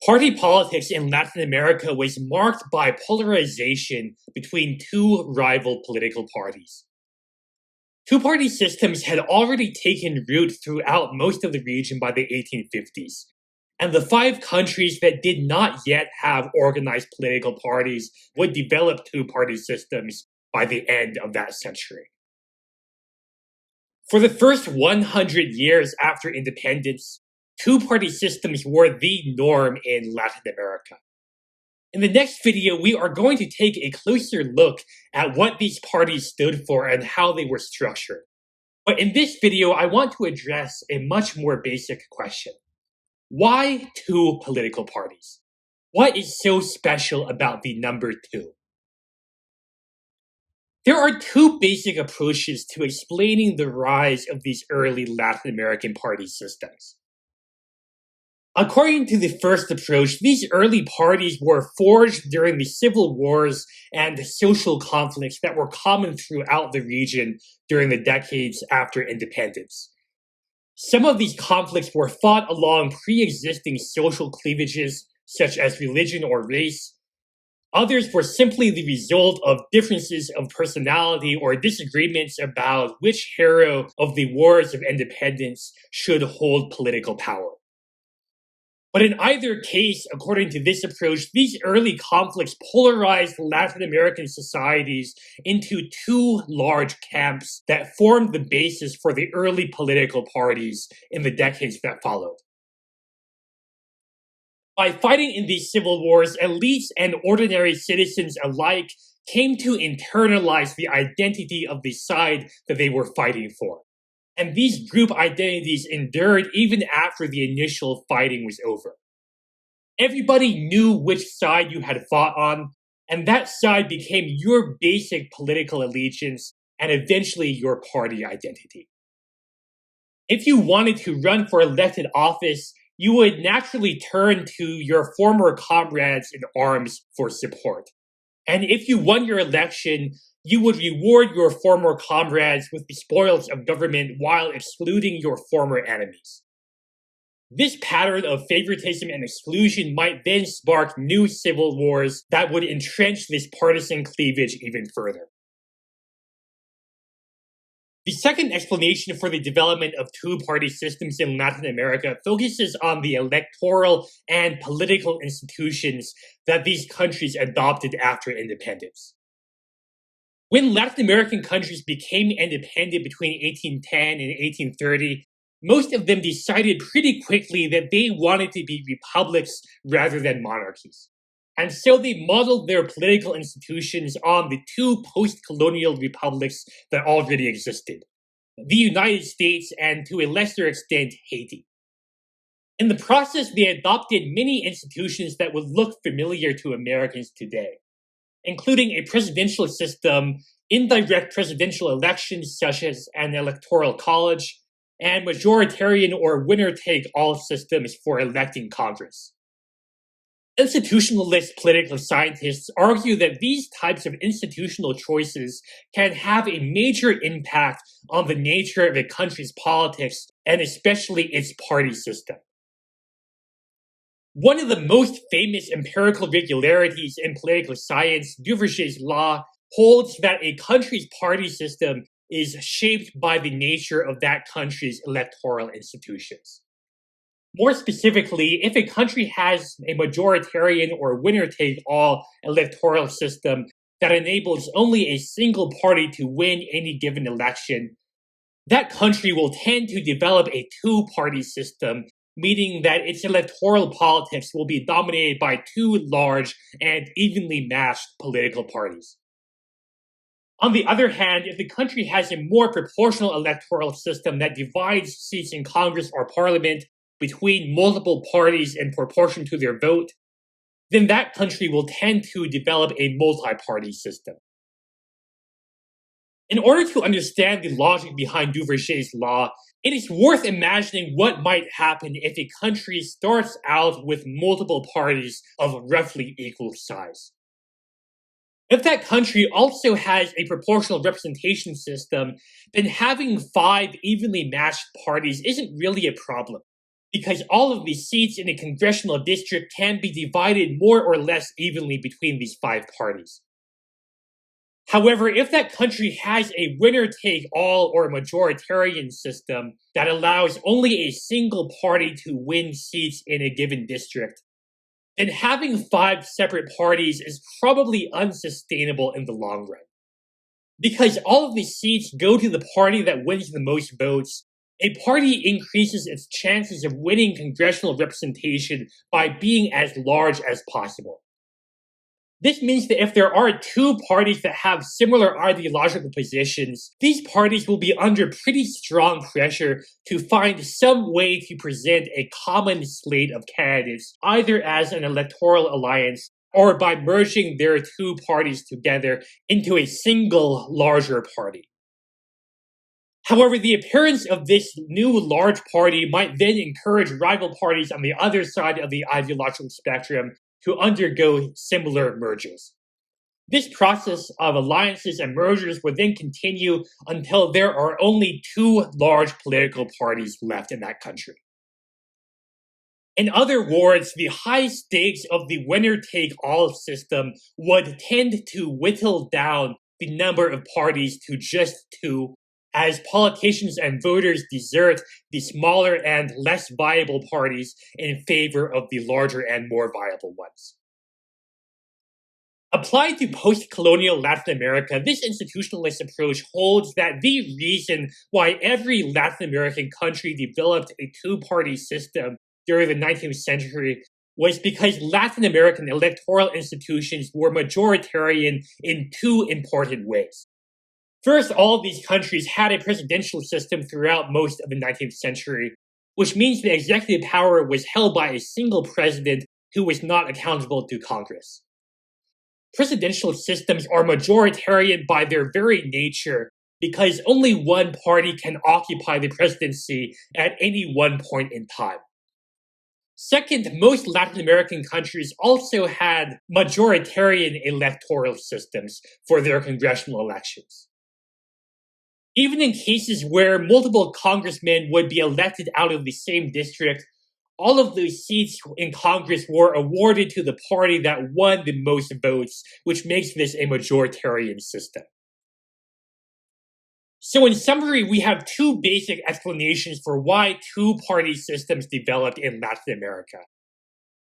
Party politics in Latin America was marked by polarization between two rival political parties. Two-party systems had already taken root throughout most of the region by the 1850s, and the five countries that did not yet have organized political parties would develop two-party systems by the end of that century. For the first 100 years after independence, two-party systems were the norm in Latin America. In the next video, we are going to take a closer look at what these parties stood for and how they were structured. But in this video, I want to address a much more basic question. Why two political parties? What is so special about the number two? There are two basic approaches to explaining the rise of these early Latin American party systems. According to the first approach, these early parties were forged during the civil wars and social conflicts that were common throughout the region during the decades after independence. Some of these conflicts were fought along pre-existing social cleavages, such as religion or race. Others were simply the result of differences of personality or disagreements about which hero of the wars of independence should hold political power. But in either case, according to this approach, these early conflicts polarized Latin American societies into two large camps that formed the basis for the early political parties in the decades that followed. By fighting in these civil wars, elites and ordinary citizens alike came to internalize the identity of the side that they were fighting for. And these group identities endured even after the initial fighting was over. Everybody knew which side you had fought on, and that side became your basic political allegiance and eventually your party identity. If you wanted to run for elected office, you would naturally turn to your former comrades in arms for support. And if you won your election, you would reward your former comrades with the spoils of government while excluding your former enemies. This pattern of favoritism and exclusion might then spark new civil wars that would entrench this partisan cleavage even further. The second explanation for the development of two-party systems in Latin America focuses on the electoral and political institutions that these countries adopted after independence. When Latin American countries became independent between 1810 and 1830, most of them decided pretty quickly that they wanted to be republics rather than monarchies. And so they modeled their political institutions on the two post-colonial republics that already existed, the United States and, to a lesser extent, Haiti. In the process, they adopted many institutions that would look familiar to Americans today, including a presidential system, indirect presidential elections such as an electoral college, and majoritarian or winner-take-all systems for electing Congress. Institutionalist political scientists argue that these types of institutional choices can have a major impact on the nature of a country's politics and especially its party system. One of the most famous empirical regularities in political science, Duverger's law, holds that a country's party system is shaped by the nature of that country's electoral institutions. More specifically, if a country has a majoritarian or winner-take-all electoral system that enables only a single party to win any given election, that country will tend to develop a two-party system, meaning that its electoral politics will be dominated by two large and evenly matched political parties. On the other hand, if the country has a more proportional electoral system that divides seats in Congress or Parliament between multiple parties in proportion to their vote, then that country will tend to develop a multi-party system. In order to understand the logic behind Duverger's law, it is worth imagining what might happen if a country starts out with multiple parties of roughly equal size. If that country also has a proportional representation system, then having 5 evenly matched parties isn't really a problem, because all of the seats in a congressional district can be divided more or less evenly between these five parties. However, if that country has a winner-take-all or majoritarian system that allows only a single party to win seats in a given district, then having five separate parties is probably unsustainable in the long run. Because all of the seats go to the party that wins the most votes, a party increases its chances of winning congressional representation by being as large as possible. This means that if there are two parties that have similar ideological positions, these parties will be under pretty strong pressure to find some way to present a common slate of candidates, either as an electoral alliance or by merging their two parties together into a single larger party. However, the appearance of this new large party might then encourage rival parties on the other side of the ideological spectrum to undergo similar mergers. This process of alliances and mergers would then continue until there are only two large political parties left in that country. In other words, the high stakes of the winner-take-all system would tend to whittle down the number of parties to just two, as politicians and voters desert the smaller and less viable parties in favor of the larger and more viable ones. Applied to post-colonial Latin America, this institutionalist approach holds that the reason why every Latin American country developed a two-party system during the 19th century was because Latin American electoral institutions were majoritarian in two important ways. First, all of these countries had a presidential system throughout most of the 19th century, which means the executive power was held by a single president who was not accountable to Congress. Presidential systems are majoritarian by their very nature because only one party can occupy the presidency at any one point in time. Second, most Latin American countries also had majoritarian electoral systems for their congressional elections. Even in cases where multiple congressmen would be elected out of the same district, all of those seats in Congress were awarded to the party that won the most votes, which makes this a majoritarian system. So in summary, we have two basic explanations for why two-party systems developed in Latin America.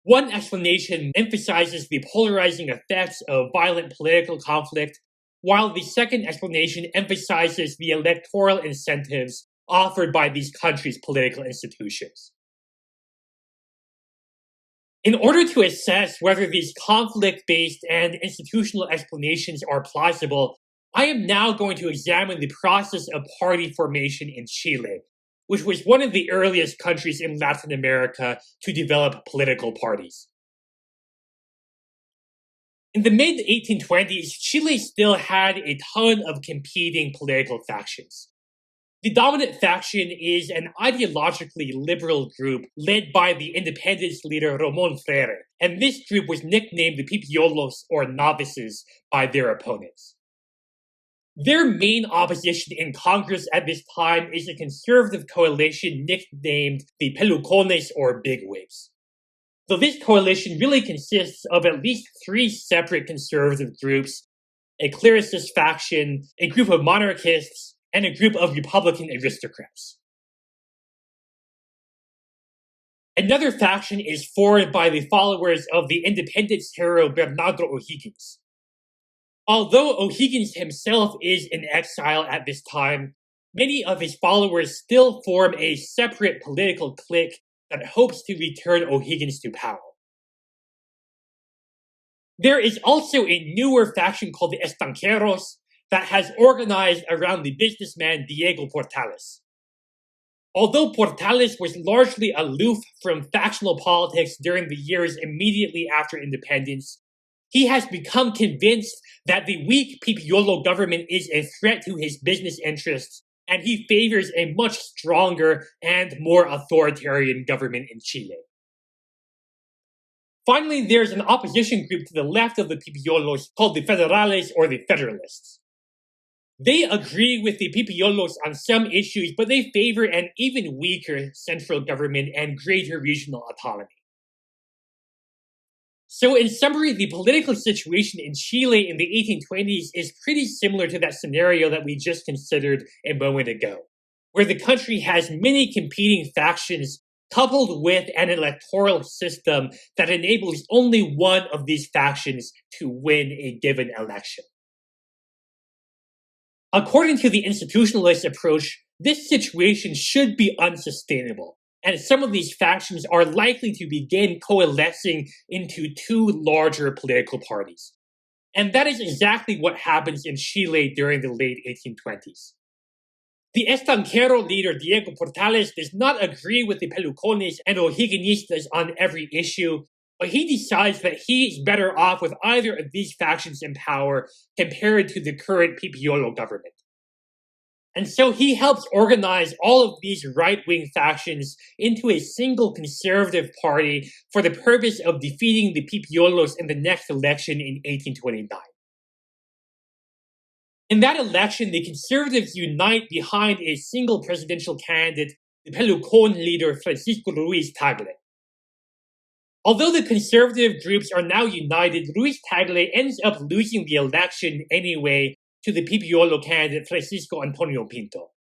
One explanation emphasizes the polarizing effects of violent political conflict, while the second explanation emphasizes the electoral incentives offered by these countries' political institutions. In order to assess whether these conflict-based and institutional explanations are plausible, I am now going to examine the process of party formation in Chile, which was one of the earliest countries in Latin America to develop political parties. In the mid-1820s, Chile still had a ton of competing political factions. The dominant faction is an ideologically liberal group led by the independence leader Ramon Freire, and this group was nicknamed the Pipiolos, or novices, by their opponents. Their main opposition in Congress at this time is a conservative coalition nicknamed the Pelucones, or Bigwigs. So this coalition really consists of at least three separate conservative groups: a clericist faction, a group of monarchists, and a group of Republican aristocrats. Another faction is formed by the followers of the independence hero Bernardo O'Higgins. Although O'Higgins himself is in exile at this time, many of his followers still form a separate political clique that hopes to return O'Higgins to power. There is also a newer faction called the Estanqueros that has organized around the businessman Diego Portales. Although Portales was largely aloof from factional politics during the years immediately after independence, he has become convinced that the weak Pipiolo government is a threat to his business interests, and he favors a much stronger and more authoritarian government in Chile. Finally, there's an opposition group to the left of the Pipiolos called the Federales, or the Federalists. They agree with the Pipiolos on some issues, but they favor an even weaker central government and greater regional autonomy. So, in summary, the political situation in Chile in the 1820s is pretty similar to that scenario that we just considered a moment ago, where the country has many competing factions coupled with an electoral system that enables only one of these factions to win a given election. According to the institutionalist approach, this situation should be unsustainable, and some of these factions are likely to begin coalescing into two larger political parties. And that is exactly what happens in Chile during the late 1820s. The Estanquero leader Diego Portales does not agree with the Pelucones and O'Higuinistas on every issue, but he decides that he is better off with either of these factions in power compared to the current Pipiolo government. And so he helps organize all of these right-wing factions into a single conservative party for the purpose of defeating the Pipiolos in the next election in 1829. In that election, the conservatives unite behind a single presidential candidate, the Pelucon leader Francisco Ruiz Tagle. Although the conservative groups are now united, Ruiz Tagle ends up losing the election anyway to the Pipiolo candidate Francisco Antonio Pinto.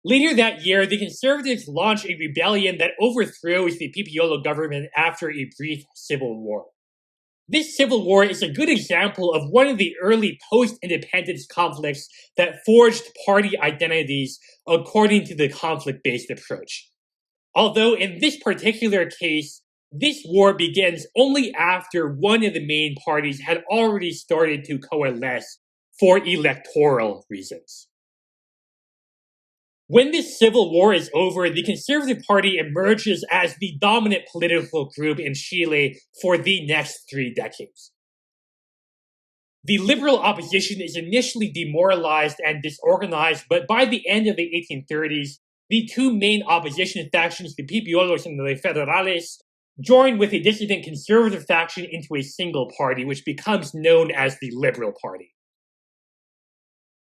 Later that year, the conservatives launch a rebellion that overthrows the Pipiolo government after a brief civil war. This civil war is a good example of one of the early post-independence conflicts that forged party identities according to the conflict-based approach. Although in this particular case, this war begins only after one of the main parties had already started to coalesce for electoral reasons. When this civil war is over, the Conservative Party emerges as the dominant political group in Chile for the next 3 decades. The liberal opposition is initially demoralized and disorganized, but by the end of the 1830s, the two main opposition factions, the Pipiolos and the Federales, join with a dissident conservative faction into a single party, which becomes known as the Liberal Party.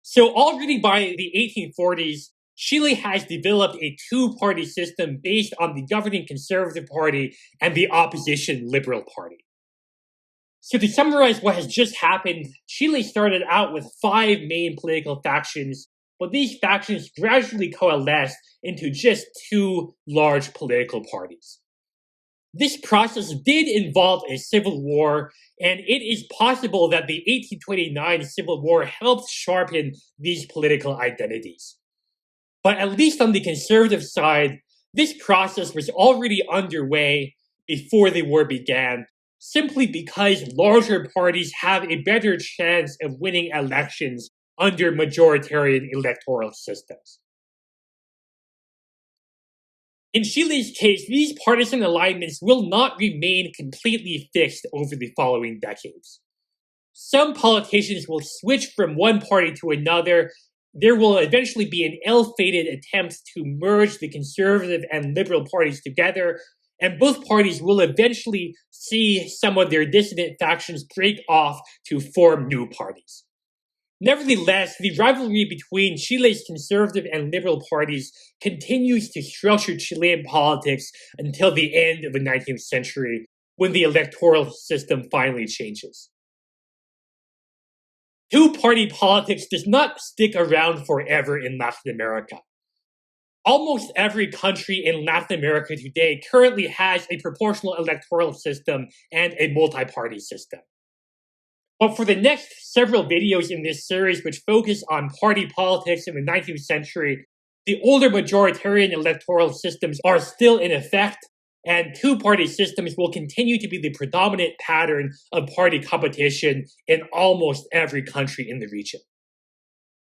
So already by the 1840s, Chile has developed a two-party system based on the governing Conservative Party and the opposition Liberal Party. So to summarize what has just happened, Chile started out with 5 main political factions, but these factions gradually coalesced into just 2 large political parties. This process did involve a civil war, and it is possible that the 1829 Civil War helped sharpen these political identities. But at least on the conservative side, this process was already underway before the war began, simply because larger parties have a better chance of winning elections under majoritarian electoral systems. In Chile's case, these partisan alignments will not remain completely fixed over the following decades. Some politicians will switch from one party to another. There will eventually be an ill-fated attempt to merge the conservative and liberal parties together, and both parties will eventually see some of their dissident factions break off to form new parties. Nevertheless, the rivalry between Chile's conservative and liberal parties continues to structure Chilean politics until the end of the 19th century, when the electoral system finally changes. Two-party politics does not stick around forever in Latin America. Almost every country in Latin America today currently has a proportional electoral system and a multi-party system. But for the next several videos in this series, which focus on party politics in the 19th century, the older majoritarian electoral systems are still in effect, and two-party systems will continue to be the predominant pattern of party competition in almost every country in the region.